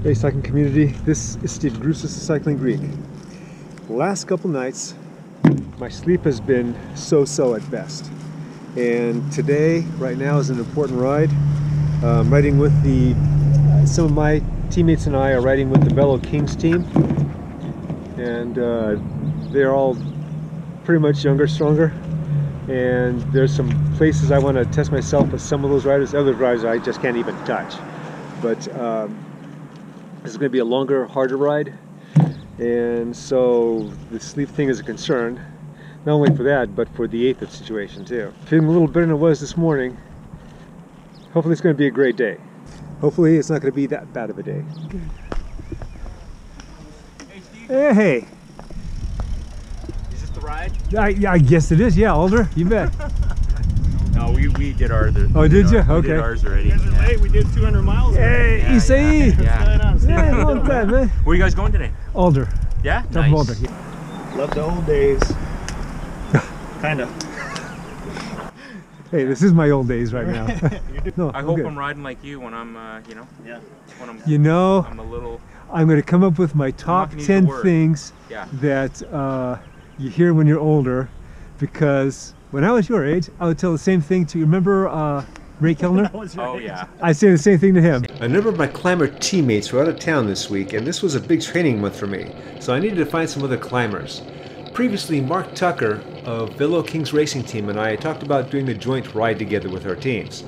Hey cycling community, this is Steve Grusis of Cycling Greek. The last couple nights my sleep has been so-so at best, and today right now is an important ride. I'm riding with some of my teammates and I are riding with the Velo Kings team, and they're all pretty much younger, stronger, and there's some places I want to test myself with some of those riders. Other riders I just can't even touch, but this is going to be a longer, harder ride, and so the sleep thing is a concern, not only for that, but for the AFIB situation too. Feeling a little better than it was this morning. Hopefully it's going to be a great day. Hopefully it's not going to be that bad of a day. Hey, Steve. Hey! Is this the ride? I guess it is, yeah, Alder, you bet. No, we did ours. Oh, did you? Okay. We did ours already. You guys are late. We did 200 miles. Hey, Yeah, Isai! Yeah. Yeah, long time, man. Where are you guys going today? Alder. Yeah? Top Nice. of Alder. Yeah. Love the old days. Kinda. Hey, this is my old days right now. No, I I'm hope good. I'm riding like you when I'm, Yeah. when I'm, You know, I'm a little, I'm going to come up with my top gonna use 10 the word. things yeah. that you hear when you're older, because when I was your age, I would tell the same thing to you. Remember Ray Kellner? Oh, yeah. I say the same thing to him. A number of my climber teammates were out of town this week, and this was a big training month for me, so I needed to find some other climbers. Previously, Mark Tucker of Velo Kings Racing Team and I had talked about doing the joint ride together with our teams.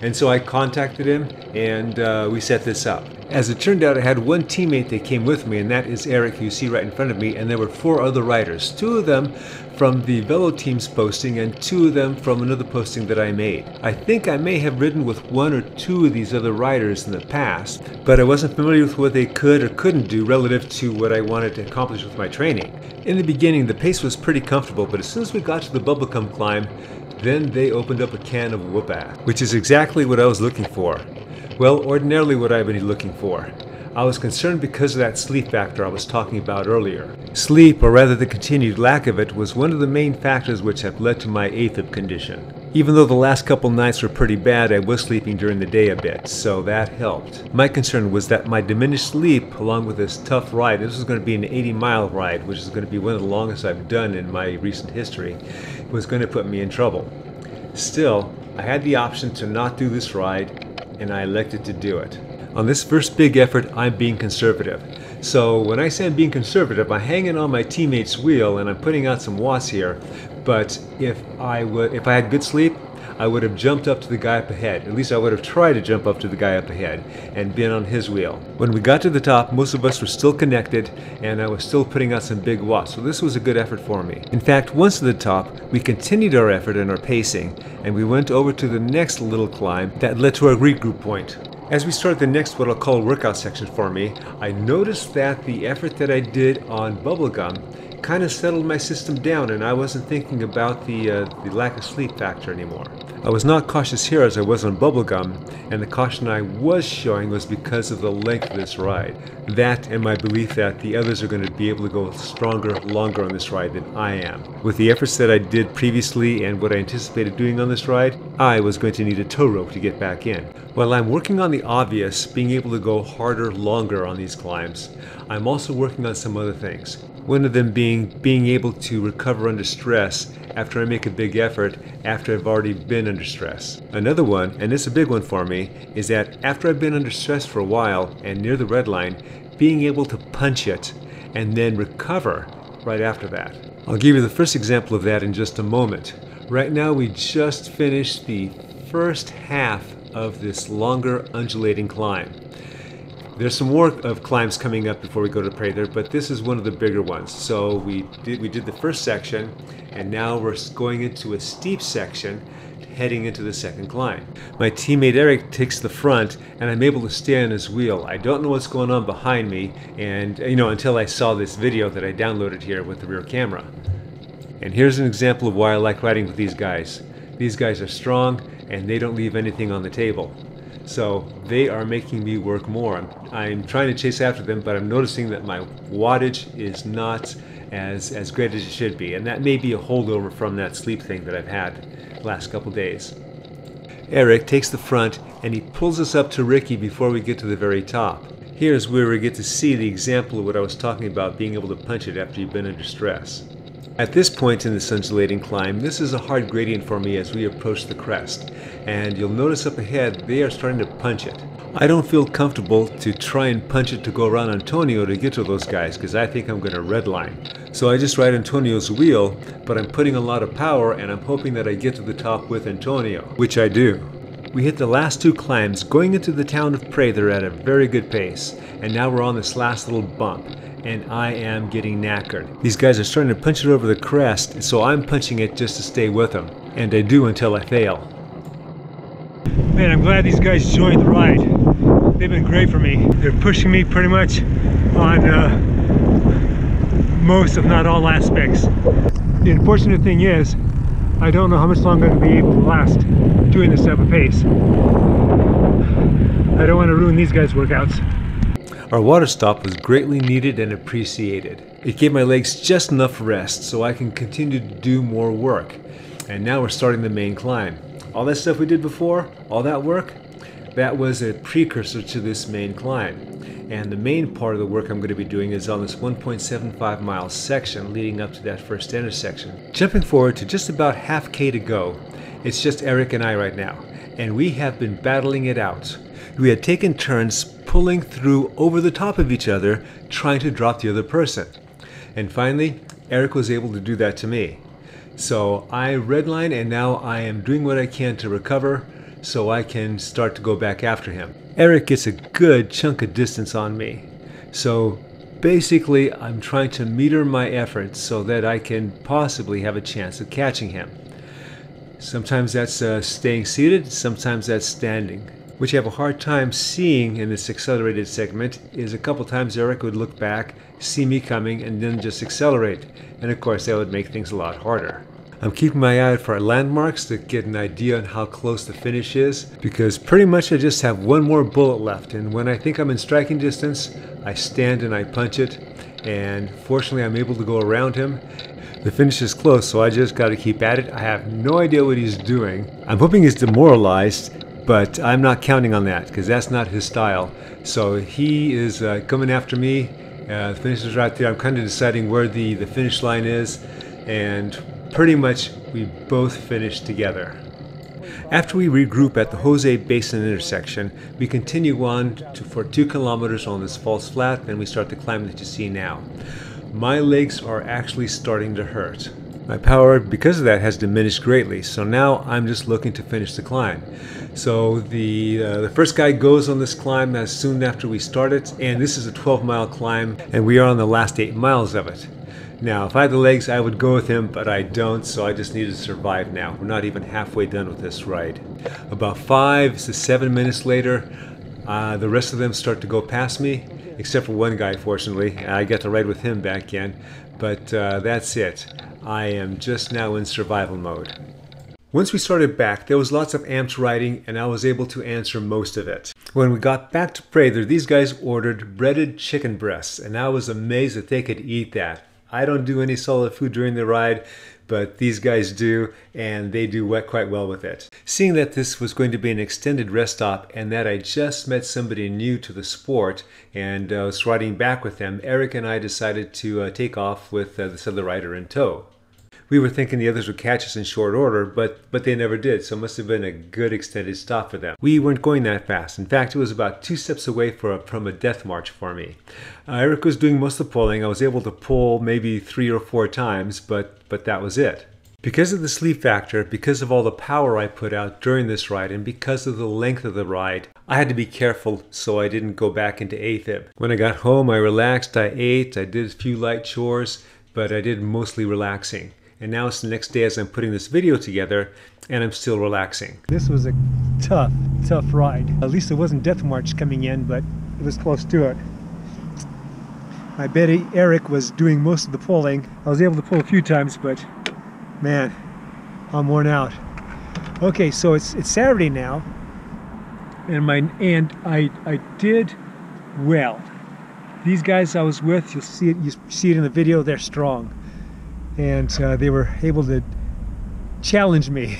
And so I contacted him, and we set this up. As it turned out, I had one teammate that came with me, and that is Eric, who you see right in front of me, and there were 4 other riders. 2 of them from the Velo Team's posting, and 2 of them from another posting that I made. I think I may have ridden with 1 or 2 of these other riders in the past, but I wasn't familiar with what they could or couldn't do relative to what I wanted to accomplish with my training. In the beginning, the pace was pretty comfortable, but as soon as we got to the bubblegum climb, then they opened up a can of whoop-ass, which is exactly what I was looking for. Well, ordinarily what I've been looking for. I was concerned because of that sleep factor I was talking about earlier. Sleep, or rather the continued lack of it, was one of the main factors which have led to my AFIB condition. Even though the last couple nights were pretty bad, I was sleeping during the day a bit, so that helped. My concern was that my diminished sleep, along with this tough ride, this was going to be an 80-mile ride, which is going to be one of the longest I've done in my recent history, was going to put me in trouble. Still, I had the option to not do this ride, and I elected to do it. On this first big effort, I'm being conservative. So when I say I'm being conservative, I'm hanging on my teammate's wheel and I'm putting out some watts here. But if I had good sleep, I would have jumped up to the guy up ahead. At least I would have tried to jump up to the guy up ahead and been on his wheel. When we got to the top, most of us were still connected and I was still putting out some big watts. So this was a good effort for me. In fact, once at the top, we continued our effort and our pacing, and we went over to the next little climb that led to our regroup point. As we start the next what I'll call workout section for me, I noticed that the effort that I did on bubblegum kind of settled my system down, and I wasn't thinking about the lack of sleep factor anymore. I was not cautious here as I was on bubblegum, and the caution I was showing was because of the length of this ride. That and my belief that the others are going to be able to go stronger, longer on this ride than I am. With the efforts that I did previously and what I anticipated doing on this ride, I was going to need a tow rope to get back in. While I'm working on the obvious, being able to go harder, longer on these climbs, I'm also working on some other things. One of them being able to recover under stress after I make a big effort after I've already been under stress. Another one, and it's a big one for me, is that after I've been under stress for a while and near the red line, being able to punch it and then recover right after that. I'll give you the first example of that in just a moment. Right now we just finished the first half of this longer undulating climb. There's some more of climbs coming up before we go to Prather, but this is one of the bigger ones. So we did the first section, and now we're going into a steep section heading into the second climb. My teammate Eric takes the front, and I'm able to stay on his wheel. I don't know what's going on behind me, and until I saw this video that I downloaded here with the rear camera. And here's an example of why I like riding with these guys. These guys are strong, and they don't leave anything on the table. So they are making me work more. I'm trying to chase after them, but I'm noticing that my wattage is not as great as it should be. And that may be a holdover from that sleep thing that I've had the last couple days. Eric takes the front and he pulls us up to Ricky before we get to the very top. Here's where we get to see the example of what I was talking about, being able to punch it after you've been under stress. At this point in this undulating climb, this is a hard gradient for me as we approach the crest, and you'll notice up ahead they are starting to punch it. I don't feel comfortable to try and punch it to go around Antonio to get to those guys because I think I'm going to redline. So I just ride Antonio's wheel, but I'm putting a lot of power and I'm hoping that I get to the top with Antonio, which I do. We hit the last two climbs going into the town of Prather at a very good pace, and now we're on this last little bump. And I am getting knackered. These guys are starting to punch it over the crest, so I'm punching it just to stay with them. And I do until I fail. Man, I'm glad these guys joined the ride. They've been great for me. They're pushing me pretty much on most, if not all, aspects. The unfortunate thing is, I don't know how much longer I'm going to be able to last doing this type of pace. I don't want to ruin these guys' workouts. Our water stop was greatly needed and appreciated. It gave my legs just enough rest so I can continue to do more work. And now we're starting the main climb. All that stuff we did before, all that work, that was a precursor to this main climb. And the main part of the work I'm going to be doing is on this 1.75 mile section leading up to that first intersection. Jumping forward to just about half K to go, it's just Eric and I right now. And we have been battling it out. We had taken turns pulling through over the top of each other, trying to drop the other person. And finally, Eric was able to do that to me. So I redline, and now I am doing what I can to recover so I can start to go back after him. Eric gets a good chunk of distance on me. So basically, I'm trying to meter my efforts so that I can possibly have a chance of catching him. Sometimes that's staying seated, sometimes that's standing. What you have a hard time seeing in this accelerated segment is a couple times Eric would look back, see me coming, and then just accelerate. And of course that would make things a lot harder. I'm keeping my eye out for landmarks to get an idea on how close the finish is, because pretty much I just have one more bullet left, and when I think I'm in striking distance, I stand and I punch it, and fortunately I'm able to go around him. The finish is close, so I just got to keep at it. I have no idea what he's doing. I'm hoping he's demoralized, but I'm not counting on that because that's not his style. So he is coming after me. The finish is right there. I'm kind of deciding where the finish line is, and pretty much we both finished together. After we regroup at the Jose Basin intersection, we continue on for 2 kilometers on this false flat, then we start the climb that you see now. My legs are actually starting to hurt. My power, because of that, has diminished greatly, so now I'm just looking to finish the climb. So the first guy goes on this climb as soon after we start it, and this is a 12-mile climb, and we are on the last 8 miles of it. Now, if I had the legs, I would go with him, but I don't, so I just need to survive now. We're not even halfway done with this ride. About 5 to 7 minutes later, the rest of them start to go past me, except for one guy, fortunately. I got to ride with him back in, but that's it. I am just now in survival mode. Once we started back, there was lots of amped riding, and I was able to answer most of it. When we got back to Prather, these guys ordered breaded chicken breasts, and I was amazed that they could eat that. I don't do any solid food during the ride, but these guys do, and they do quite well with it. Seeing that this was going to be an extended rest stop and that I just met somebody new to the sport and was riding back with them, Eric and I decided to take off with this other rider in tow. We were thinking the others would catch us in short order, but they never did, so it must have been a good extended stop for them. We weren't going that fast. In fact, it was about 2 steps away from a death march for me. Eric was doing most of the pulling. I was able to pull maybe 3 or 4 times, but that was it. Because of the sleep factor, because of all the power I put out during this ride, and because of the length of the ride, I had to be careful so I didn't go back into AFIB. When I got home, I relaxed, I ate, I did a few light chores, but I did mostly relaxing. And now it's the next day as I'm putting this video together, and I'm still relaxing. This was a tough ride. At least it wasn't Death March coming in, but it was close to it. I bet Eric was doing most of the pulling. I was able to pull a few times, but man, I'm worn out. Okay, so it's Saturday now, and I did well. These guys I was with, you see it in the video, they're strong. And they were able to challenge me,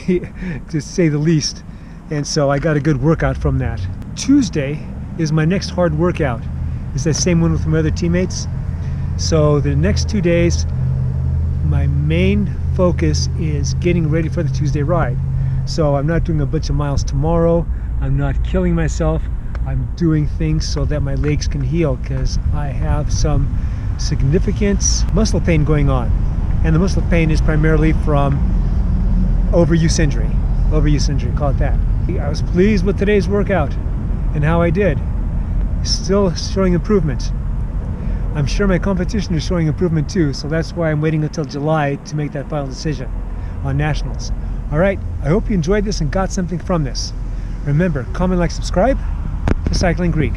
to say the least. And so I got a good workout from that. Tuesday is my next hard workout. It's the same one with my other teammates. So the next 2 days, my main focus is getting ready for the Tuesday ride. So I'm not doing a bunch of miles tomorrow. I'm not killing myself. I'm doing things so that my legs can heal, because I have some significant muscle pain going on. And the muscle pain is primarily from overuse injury. Overuse injury, call it that. I was pleased with today's workout and how I did. Still showing improvement. I'm sure my competition is showing improvement too, so that's why I'm waiting until July to make that final decision on nationals. All right, I hope you enjoyed this and got something from this. Remember, comment, like, subscribe to Cycling Greek.